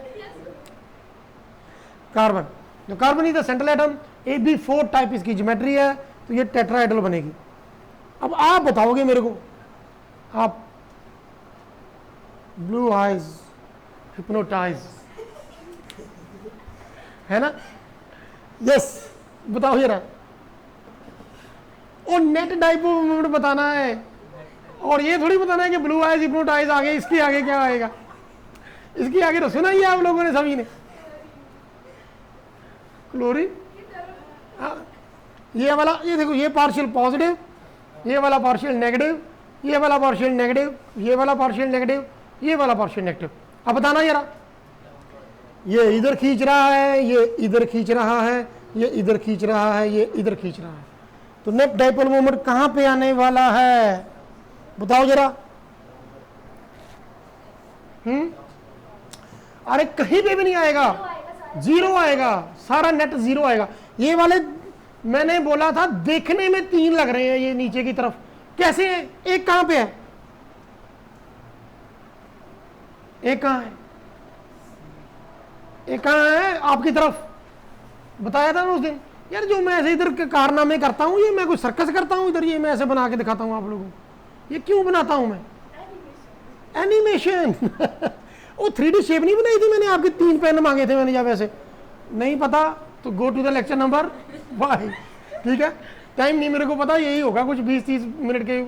कार्बन। तो carbon is the central atom, AB4 type इसकी ज्योमेट्री है, तो ये टेट्राहेड्रल बनेगी। अब आप बताओगे मेरे को, आप ब्लू आइज हिप्नोटाइज है ना, यस बताओ जरा। और नेट डायपोल मोमेंट बताना है, और ये थोड़ी बताना है कि ब्लू आइज हिप्नोटाइज आगे, इसके आगे क्या आएगा, इसके आगे तो सुना ही है आप लोगों ने सभी ने, क्लोरीन। ये वाला, ये देखो, ये पार्शियल पॉजिटिव, ये वाला पार्शियल नेगेटिव, ये वाला पार्शियल नेगेटिव, ये वाला पार्शियल नेगेटिव, ये वाला पार्शियल नेगेटिव। अब बताना जरा, ये इधर खींच रहा है, ये इधर खींच रहा है, ये इधर खींच रहा है, ये इधर खींच रहा है। तो नेट डाइपोल मोमेंट कहां पे आने वाला है बताओ जरा। अरे कहीं पे भी नहीं आएगा, जीरो आएगा, सारा नेट जीरो आएगा। ये वाले मैंने बोला था देखने में 3 लग रहे हैं ये नीचे की तरफ, कैसे है? एक कहां पे है, एक कहां है, एक कहां है आपकी तरफ, बताया था ना उस दिन। यार जो मैं ऐसे इधर कारनामे करता हूं, ये मैं कोई सर्कस करता हूं इधर, ये मैं ऐसे बना के दिखाता हूं आप लोगों को। ये क्यों बनाता हूं मैं? एनिमेशन वो 3D शेप नहीं बनाई थी मैंने, आपके 3 पेन मांगे थे मैंने, जब ऐसे नहीं पता तो go to the lecture number 5, ठीक है। टाइम नहीं मेरे को पता, यही होगा कुछ 20-30 मिनट के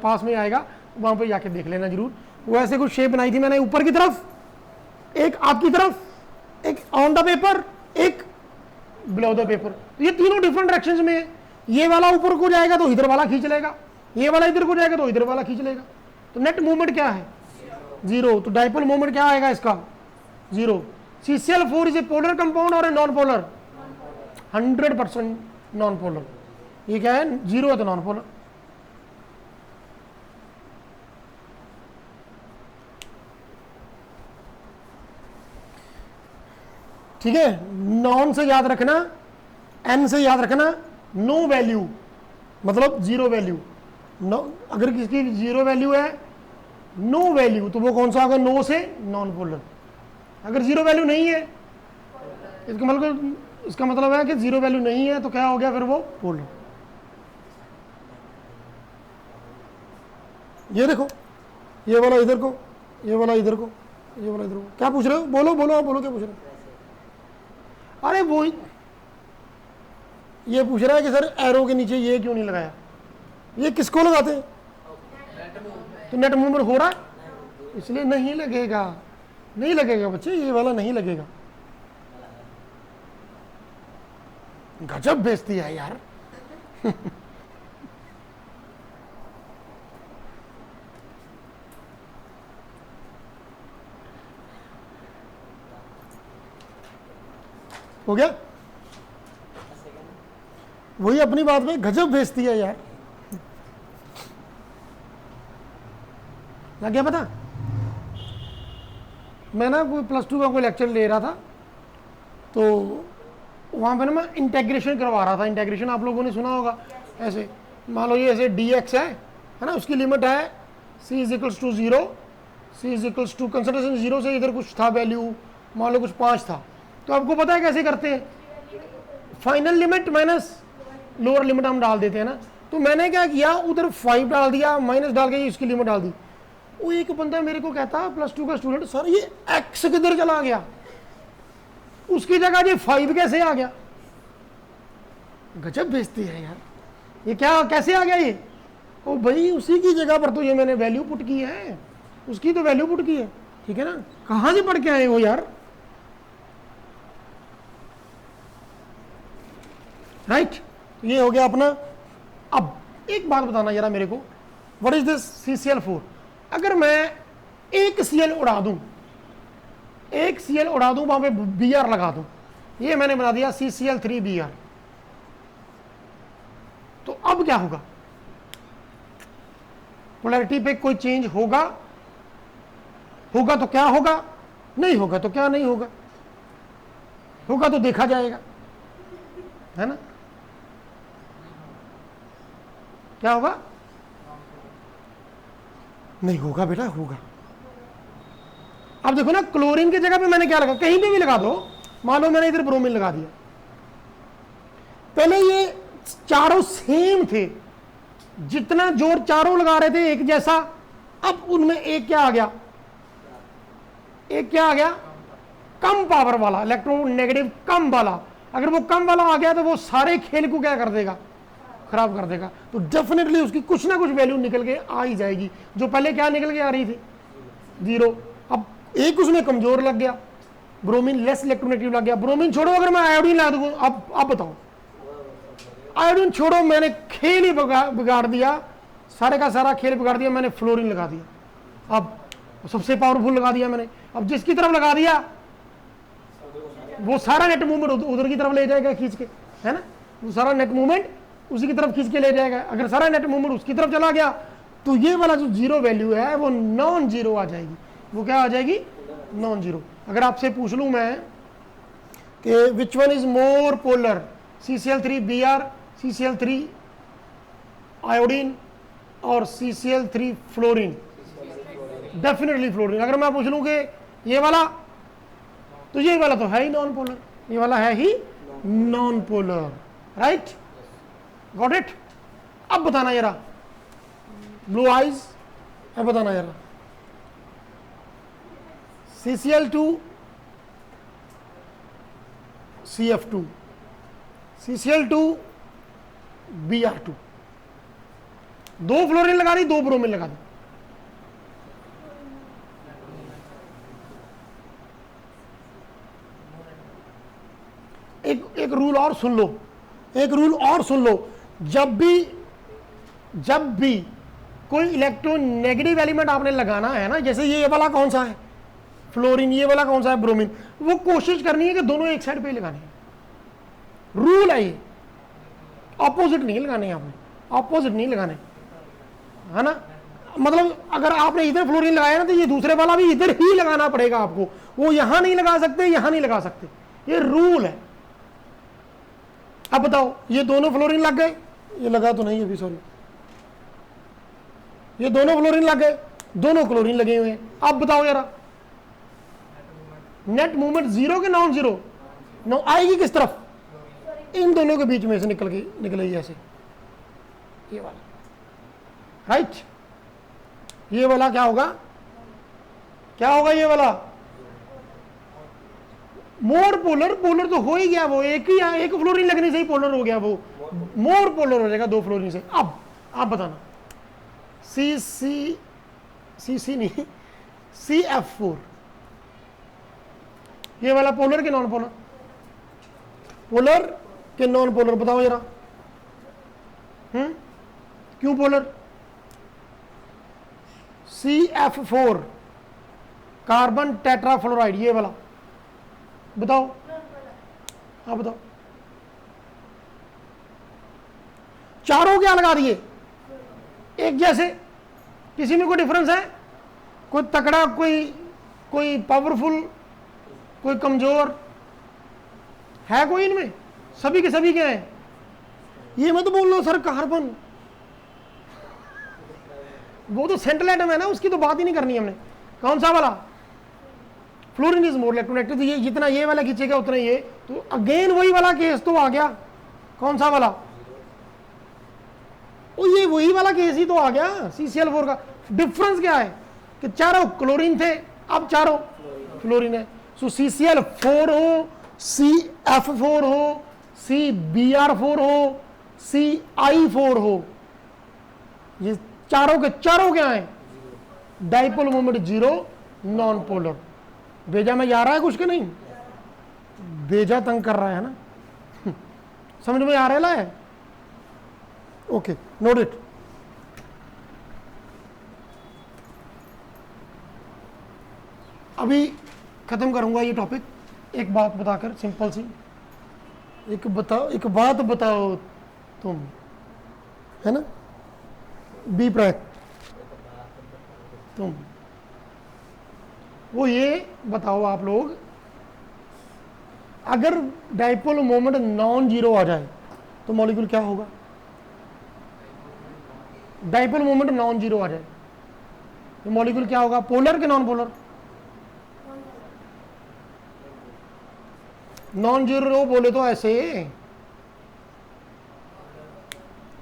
पास में आएगा, वहां पे जाके देख लेना जरूर। वो ऐसे कुछ शेप बनाई थी मैंने, ऊपर की तरफ एक, आपकी तरफ एक, ऑन द पेपर एक, बिलो द पेपर। ये तीनों डिफरेंट डायरेक्शंस में है। ये वाला ऊपर को जाएगा तो इधर वाला खींच लेगा, ये वाला इधर को जाएगा तो इधर वाला खींच लेगा। तो नेट मूवमेंट क्या है? जीरो। तो डाइपोल मोमेंट क्या आएगा इसका? Zero. CCl4 is a polar compound और a non polar? 100% non polar. ये क्या है? जीरो है तो नॉन पोलर। ठीक है, नॉन से याद रखना, एन से याद रखना, नो वैल्यू मतलब जीरो वैल्यू। नो, अगर किसकी जीरो वैल्यू है, नो वैल्यू, तो वो कौन सा होगा? नो से नॉन पोलर। अगर जीरो वैल्यू नहीं है, इसका मतलब है कि जीरो वैल्यू नहीं है, तो क्या हो गया फिर? वो पोलर। ये देखो, ये वाला इधर को, ये वाला इधर को, ये वाला इधर को। क्या पूछ रहे हो? बोलो बोलो, आप बोलो क्या पूछ रहे हो? अरे वो ये पूछ रहा है कि सर एरो के नीचे ये क्यों नहीं लगाया? ये किसको लगाते हैं? तो नेट मूवमेंट हो रहा है, इसलिए नहीं लगेगा, नहीं लगेगा बच्चे, ये वाला नहीं लगेगा। गजब बेइज्जती है यार हो गया? वही अपनी बात में गजब बेइज्जती है यार। लग गया पता? मैं ना कोई +2 का कोई लेक्चर ले रहा था, तो वहाँ पे ना मैं इंटेग्रेशन करवा रहा था। इंटेग्रेशन आप लोगों ने सुना होगा, ऐसे मान लो ये ऐसे dx है ना, उसकी लिमिट है c = 0, c = कंसंट्रेशन 0 से इधर कुछ था वैल्यू, मान लो कुछ 5 था। तो आपको पता है कैसे करते हैं? Final limit minus lower limit हम डाल देते हैं ना। तो मैंने क्या किया, उधर 5 डाल दिया, माइनस डाल के इसकी लिमिट डाल दी। वो एक बंदा मेरे को कहता +2 का स्टूडेंट, सर ये x किधर चला गया, उसकी जगह ये 5 कैसे आ गया? गजब बेइज्जती है यार, ये क्या कैसे आ गया ये? ओ भाई उसी की जगह पर तो ये मैंने वैल्यू पुट की है, उसकी तो वैल्यू पुट की है, ठीक है ना। कहां से पढ़ के आए हो यार? राइट, ये हो गया अपना। अब एक बात बताना जरा मेरे को, व्हाट इज दिस CCl4? अगर मैं एक Cl उड़ा दूं, एक Cl उड़ा दूं, वहां पे Br लगा दूं, ये मैंने बना दिया CCl3Br। तो अब क्या होगा? पोलैरिटी पे कोई चेंज होगा? होगा तो क्या होगा, नहीं होगा तो क्या नहीं होगा, होगा तो देखा जाएगा, है ना। क्या होगा? नहीं होगा बेटा, होगा। अब देखो ना, क्लोरीन की जगह पे मैंने क्या लगा, कहीं पे भी लगा दो, मान लो मैंने इधर ब्रोमीन लगा दिया। पहले ये चारों सेम थे, जितना जोर चारों लगा रहे थे एक जैसा, अब उनमें एक क्या आ गया, एक क्या आ गया, कम पावर वाला, इलेक्ट्रोनेगेटिव कम वाला। अगर वो कम वाला आ गया तो वो सारे खेल को क्या कर देगा, खराब कर देगा। तो डेफिनेटली उसकी कुछ ना कुछ वैल्यू निकल के आ ही जाएगी। जो पहले क्या निकल के आ रही थी, 0। अब एक उसमें कमजोर लग गया, ब्रोमीन लेस इलेक्ट्रोनेगेटिव लग गया। ब्रोमीन छोड़ो, अगर मैं आयोडीन ला दूं, अब बताओ, आयोडीन छोड़ो, मैंने खेल ही बिगाड़ दिया, सारे का सारा खेल बिगाड़ दिया, मैंने फ्लोरीन लगा दिया। अब सबसे पावरफुल लगा दिया मैंने। अब जिसकी तरफ लगा दिया वो सारा नेट मूवमेंट उधर की तरफ ले जाएगा खींच के, है ना। वो सारा नेट मूवमेंट उसी की तरफ खींच के ले जाएगा। अगर सारा नेट मूवमेंट उसकी तरफ चला गया तो ये वाला जो जीरो वैल्यू है वो नॉन जीरो आ जाएगी। वो क्या आ जाएगी? Non zero. अगर आपसे पूछ लूं मैं कि विच one is more polar, CCl3Br, CCl3 iodine और CCl3 फ्लोरीन? Definitely fluorine. अगर मैं पूछ लूं कि ये वाला, तो ये वाला तो है ही नॉन पोलर, ये वाला है ही non polar, right? Got it? अब बताना जरा, ब्लू आइज है, बताना जरा। CCl2 CF2, CCl2 Br2, दो फ्लोरीन लगा दी, दो ब्रोमीन लगा दी। एक रूल और सुन लो, एक रूल और सुन लो। जब भी कोई इलेक्ट्रोनेगेटिव एलिमेंट आपने लगाना है ना, जैसे ये वाला कौन सा है? फ्लोरीन। ये वाला कौन सा है? ब्रोमीन। वो कोशिश करनी है कि दोनों एक साइड पे ही लगाने हैं। रूल है ये, ऑपोजिट नहीं लगाने आपने, ऑपोजिट नहीं लगाने, है ना? मतलब अगर आपने इधर फ्लोरीन लगाया ना तो ये दूसरे वाला भी इधर ही लगाना पड़ेगा आपको। वो यहां नहीं लगा सकते, यहां नहीं लगा सकते, ये रूल है। अब बताओ, ये दोनों फ्लोरीन लग गए, ये लगा तो नहीं अभी, सॉरी, ये दोनों फ्लोरीन लग गए, दोनों क्लोरीन लगे हुए हैं। अब बताओ जरा, नेट मूवमेंट जीरो के नॉन जीरो? नो, आएगी किस तरफ? इन दोनों के बीच में से निकलेगी ऐसे, ये वाला, राइट? ये वाला क्या होगा? क्या होगा ये वाला? More polar. पोलर तो हो ही गया, वो एक फ्लोरीन लगने से ही पोलर हो गया, वो मोर पोलर हो जाएगा दो फ्लोरीन से। अब आप बताना, सी नहीं, CF4, ये वाला पोलर के नॉन पोलर? पोलर के नॉन पोलर, बताओ जरा। क्यों पोलर? CF4 कार्बन टेट्राफ्लोराइड, ये वाला, बताओ। हाँ बताओ। चारों क्या लगा दिए एक जैसे? किसी में कोई डिफरेंस है? कोई तकड़ा, कोई पावरफुल, कोई कमजोर है कोई इनमें? सभी के सभी क्या है? ये मत बोल लो सर कार्बन, वो तो सेंट्रल एटम है ना, उसकी तो बात ही नहीं करनी हमने। कौन सा वाला? Fluorine is more electronegative. तो ये जितना ये वाला खींचेगा उतना ये, तो अगेन वही वाला केस तो आ गया। कौन सा वाला? ओ ये वही वाला केस ही तो आ गया। CCl4 का डिफरेंस क्या है कि चारों क्लोरीन थे, अब चारों फ्लोरीन है। सो CCl4 हो, CF4 हो, CBr4 हो, CI4 हो, ये चारों के चारों क्या है? Dipole moment zero, non polar. बेजा में जा रहा है कुछ के नहीं? बेजा तंग कर रहा है ना? समझ में आ रहा है? Okay, note it. अभी खत्म करूंगा ये टॉपिक एक बात बताकर, सिंपल सी। एक बात बताओ तुम, है ना? बी प्राइम तुम, वो ये बताओ आप लोग, अगर डाइपोल मोमेंट नॉन जीरो आ जाए तो मॉलिक्यूल क्या होगा? डाइपोल मोमेंट नॉन जीरो आ जाए तो मॉलिक्यूल क्या होगा? पोलर के नॉन पोलर? नॉन जीरो बोले तो ऐसे,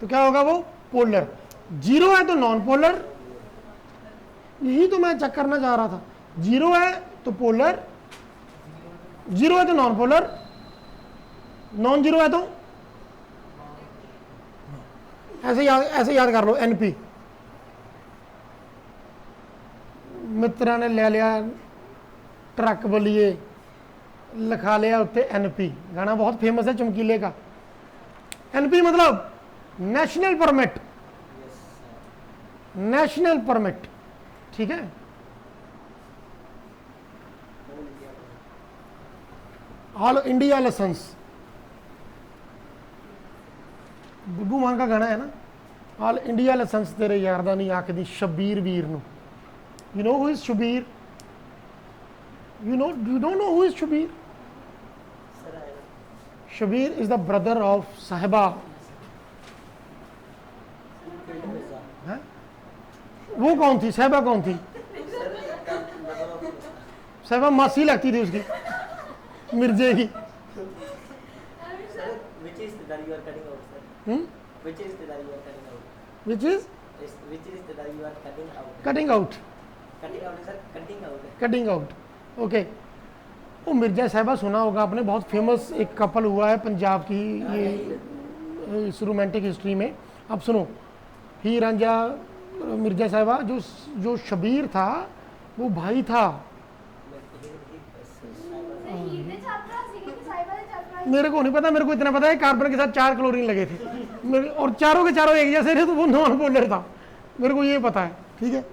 तो क्या होगा? वो पोलर। जीरो है तो नॉन पोलर, यही तो मैं चेक करना चाह रहा था। जीरो है तो पोलर, जीरो है तो नॉन पोलर, नॉन जीरो है तो ऐसे याद कर लो। NP, मित्रा ने ले लिया ट्रक बोलिए, लिखा लिया उत्ते NP। गाना बहुत फेमस है चमकीले का। NP मतलब नेशनल परमिट, नेशनल परमिट, ठीक है? All India licence. बुद्धू मान का गाना है ना, ऑल इंडिया लाइसेंस तेरे यार दा नहीं आखदी शबीर वीर नु। You know who is Shabir? You don't know who is Shabir? Shabir is the brother of Sahiba. वो कौन थी? साहिबा कौन थी? साहिबा मासी लगती थी उसकी, मिर्जे की। Which is cutting out. Cutting out. Okay. वो मिर्जा साहिबा सुना होगा आपने, बहुत फेमस एक कपल हुआ है पंजाब की ये इस रोमांटिक हिस्ट्री में। अब सुनो, ही रांझा मिर्जा साहिबा, जो शबीर था वो भाई था। मेरे को नहीं पता, मेरे को इतना पता है कार्बन के साथ 4 क्लोरीन लगे थे और चारों के चारों एक जैसे थे, तो वो नॉन पोलर था, मेरे को ये पता है। ठीक है,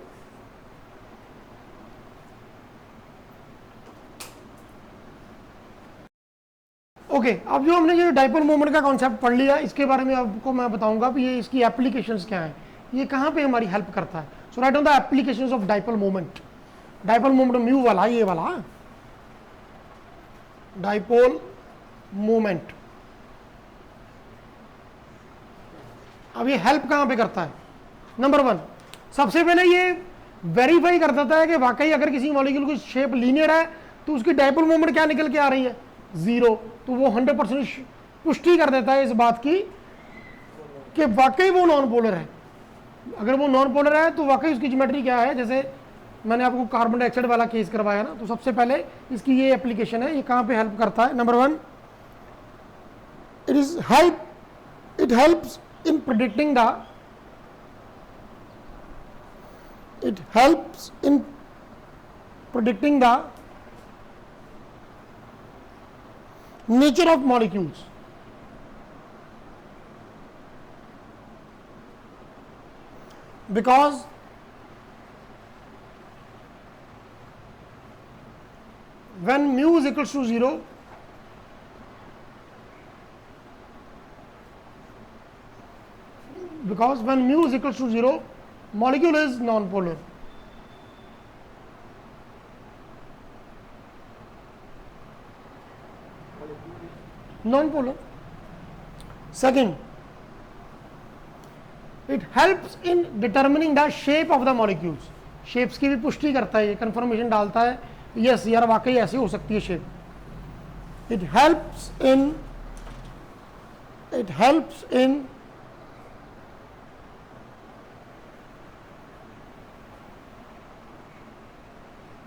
ओके। अब जो हमने ये डाइपोल मोमेंट का कॉन्सेप्ट पढ़ लिया, इसके बारे में आपको मैं बताऊंगा कि ये इसकी एप्लीकेशंस क्या है, ये कहाँ पे हमारी हेल्प करता है। So right on the applications of dipole moment. Dipole moment mu वाला, ये वाला डाइपोल मोमेंट। अब ये हेल्प कहां पे करता है? नंबर 1, सबसे पहले ये वेरीफाई कर देता है कि वाकई अगर किसी मॉलिक्यूल की शेप लीनियर है तो उसकी डाइपोल मोमेंट क्या निकल के आ रही है? 0। तो वो 100% पुष्टि कर देता है इस बात की कि वाकई वो नॉन पोलर है। अगर वो नॉन पोलर है तो वाकई उसकी ज्योमेट्री क्या है, जैसे मैंने आपको कार्बन डाइऑक्साइड वाला केस करवाया ना, तो सबसे पहले इसकी ये एप्लीकेशन है। ये कहां पे हेल्प करता है? Number 1, it helps in predicting the nature of molecules. Because when mu is equals to 0, molecule is non-polar. Non-polar. Second, it helps in determining the shape of the molecules. Shapes की भी पुष्टि करता है, ये confirmation डालता है, yes यार वाकई ऐसी हो सकती है shape. It helps in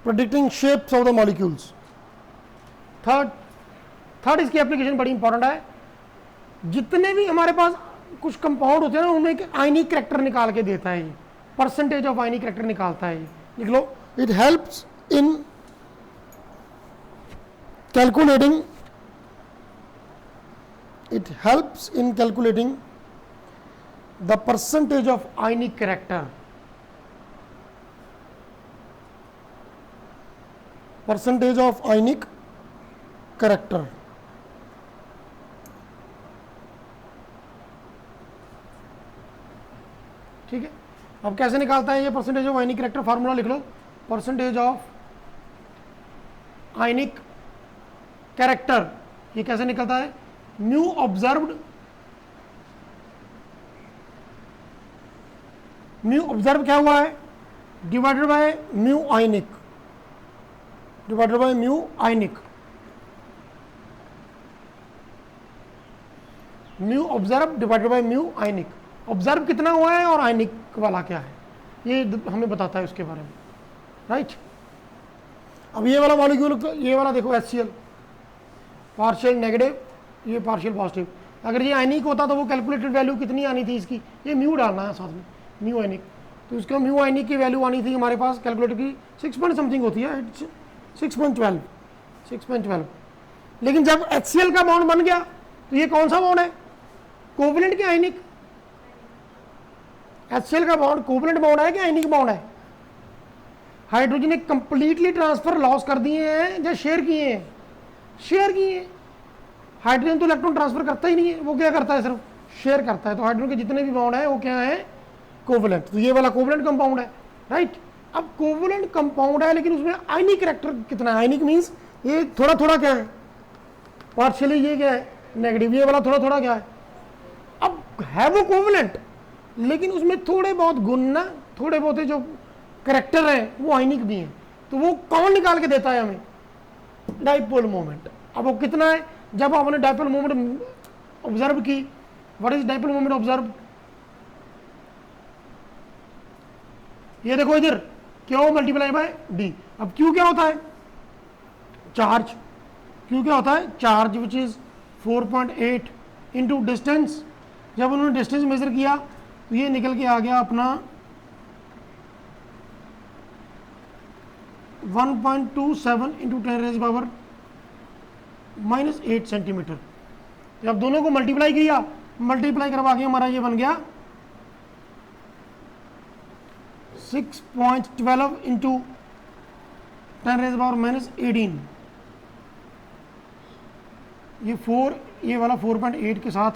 predicting shapes of the molecules. Third इसकी एप्लीकेशन बड़ी इंपॉर्टेंट है। जितने भी हमारे पास कुछ कंपाउंड होते हैं ना, उनमें एक आयनिक करैक्टर निकाल के देता है, ये परसेंटेज ऑफ आयनिक करैक्टर निकालता है। ये लिख लो, it helps in calculating the percentage of ionic character. Percentage of ionic character. ठीक है, अब कैसे निकालता है ये percentage of ionic character? Formula लिख लो, परसेंटेज ऑफ आयनिक कैरेक्टर। ये कैसे निकलता है? म्यू ऑब्जर्व्ड क्या हुआ है? Divided by mu ionic, mu observe divided by mu ionic. Observe कितना हुआ है और आयनिक वाला क्या है, ये हमें बताता है उसके बारे में, राइट। अब ये वाला मॉलिक्यूल, ये वाला देखो HCl, पार्शियल नेगेटिव, ये पार्शियल पॉजिटिव। अगर ये आयनिक होता तो वो कैलकुलेटेड वैल्यू कितनी आनी थी इसकी? ये म्यू डालना है साथ में, म्यू आयनिक। तो इसका म्यू आयनिक की वैल्यू आनी थी हमारे पास कैलकुलेटर की 6 पॉइंट समथिंग होती है, 6.12। लेकिन जब HCl का बॉन्ड बन गया तो ये कौन सा बॉन्ड है? कोवलेंट के आयनिक। HCl का बॉन्ड कोवलेंट बॉन्ड है कि आयनिक बॉन्ड है? हाइड्रोजन ने कंप्लीटली ट्रांसफर लॉस कर दिए हैं या शेयर किए हैं? शेयर किए हैं। हाइड्रोजन तो इलेक्ट्रॉन ट्रांसफर करता ही नहीं है, वो क्या करता है? सिर्फ शेयर करता है। तो हाइड्रोजन के जितने भी बॉन्ड है वो क्या है, कोवलेंट। तो ये वाला कोवलेंट कंपाउंड है, राइट। अब कोवलेंट कंपाउंड है लेकिन उसमें आयनिक कैरेक्टर कितना है, आयनिक मींस ये थोड़ा थोड़ा क्या है, पार्शियली ये क्या है, नेगेटिव, ये वाला थोड़ा थोड़ा क्या है। अब है वो कोवलेंट लेकिन उसमें थोड़े बहुत गुण ना, थोड़े बहुत जो करेक्टर हैं वो आयनिक भी हैं। तो वो कौन निकाल के देता है हमें, डाइपोल मोमेंट। अब वो कितना है, जब आपने डाइपोल मोमेंट ऑब्जर्व की, what is dipole moment observe, ये देखो इधर क्यू मल्टीप्लाई बाय डी। अब क्यू क्या होता है, चार्ज। क्यू क्या होता है, charge which is 4.8 into distance. जब उन्होंने डिस्टेंस मेजर किया तो ये निकल के आ गया अपना 1.27 इंटू 10⁻⁻8 सेंटीमीटर। जब दोनों को मल्टीप्लाई किया, मल्टीप्लाई करवा के हमारा ये बन गया 6.12 इंटू 10⁻⁻18। ये 4, ये वाला 4.8 के साथ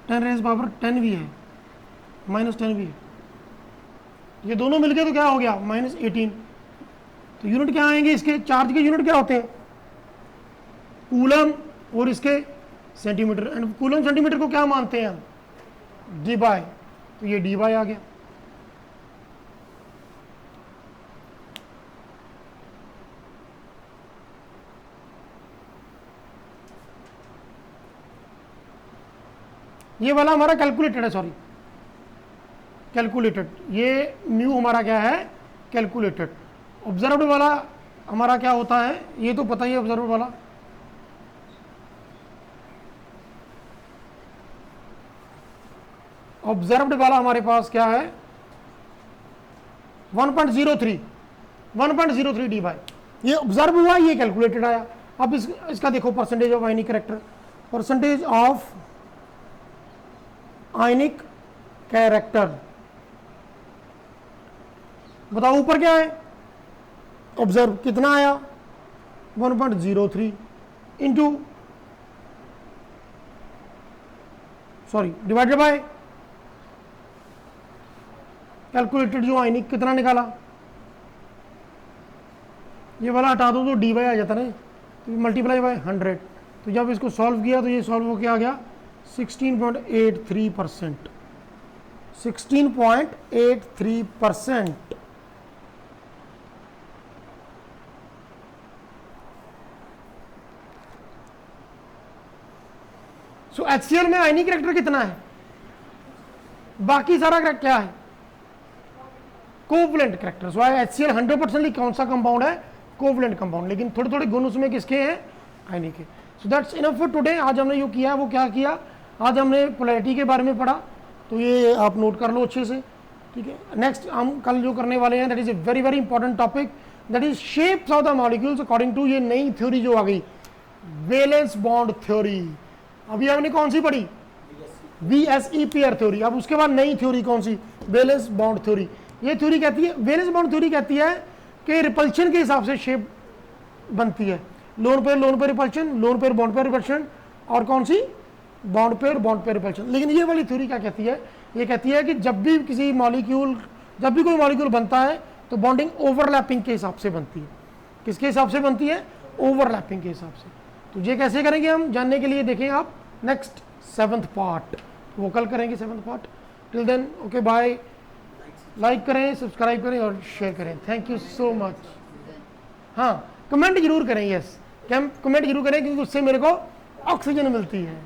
10⁻10 भी है, -10 भी है। ये दोनों मिलके तो क्या हो गया, -18। तो यूनिट क्या आएंगे इसके, चार्ज के यूनिट क्या होते हैं, कूलम और इसके सेंटीमीटर। एंड कूलम सेंटीमीटर को क्या मानते हैं हम, डी बाय। तो ये डी बाय आ गया। ये वाला हमारा कैलकुलेटेड है, सॉरी कैलकुलेटेड। ये म्यू हमारा क्या है, कैलकुलेटेड। ऑब्जर्व्ड वाला हमारा क्या होता है, ये तो पता ही है ऑब्जर्व्ड वाला। ऑब्जर्व्ड वाला हमारे पास क्या है 1.03 डी बाई। ये ऑब्जर्व हुआ, ये कैलकुलेटेड आया। अब इसका देखो percentage of ionic character, percentage of ionic character बताओ, ऊपर क्या है, ऑब्जर्व कितना आया 1.03 into, sorry divided by calculated जो आयनिक कितना निकाला। ये वाला हटा दो तो डी बाई आ जाता ना, तो मल्टीप्लाई बाय 100। तो जब इसको सॉल्व किया तो ये सॉल्व हो के आ गया 16.83%, 16.83%। सो HCl में आयनिक कैरेक्टर कितना है, बाकी सारा कैरेक्टर क्या है, कोवलेंट कैरेक्टर। सो HCl 100% कौन सा कंपाउंड है, कोवलेंट कंपाउंड, लेकिन थोड़े थोड़े गुण उसमें किसके हैं, आयनिक के। So that's enough for today. आज हमने जो किया वो क्या किया, आज हमने पोलैरिटी के बारे में पढ़ा, तो ये आप नोट कर लो अच्छे से, ठीक है। नेक्स्ट हम कल जो करने वाले हैं that is a very very important topic, that is shapes of the molecules according to ये नई थ्योरी जो आ गई, वैलेंस बॉन्ड थ्योरी। अभी हमने कौन सी पढ़ी, VSE पेयर थ्योरी। अब उसके बाद नई थ्योरी कौन सी, वैलेंस बॉन्ड थ्योरी। ये थ्योरी कहती है, वैलेंस बॉन्ड थ्योरी कहती है कि रिपल्शन के हिसाब से शेप बनती है, lone pair repulsion, lone pair bond pair repulsion, और कौन सी बॉन्ड पेयर रिपल्शन। लेकिन ये वाली थ्योरी क्या कहती है, ये कहती है कि जब भी कोई मॉलिक्यूल बनता है तो बॉन्डिंग ओवरलैपिंग के हिसाब से बनती है। किसके हिसाब से बनती है, ओवरलैपिंग के हिसाब से। तो ये कैसे करेंगे हम जानने के लिए देखें आप नेक्स्ट 7th पार्ट, वो कल करेंगे 7th part. Till then okay bye, like करें, सब्सक्राइब करें और शेयर करें। Thank you so much. हाँ कमेंट जरूर करें, यस कमेंट जरूर करें क्योंकि उससे मेरे को ऑक्सीजन मिलती है।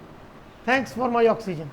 Thanks for my oxygen.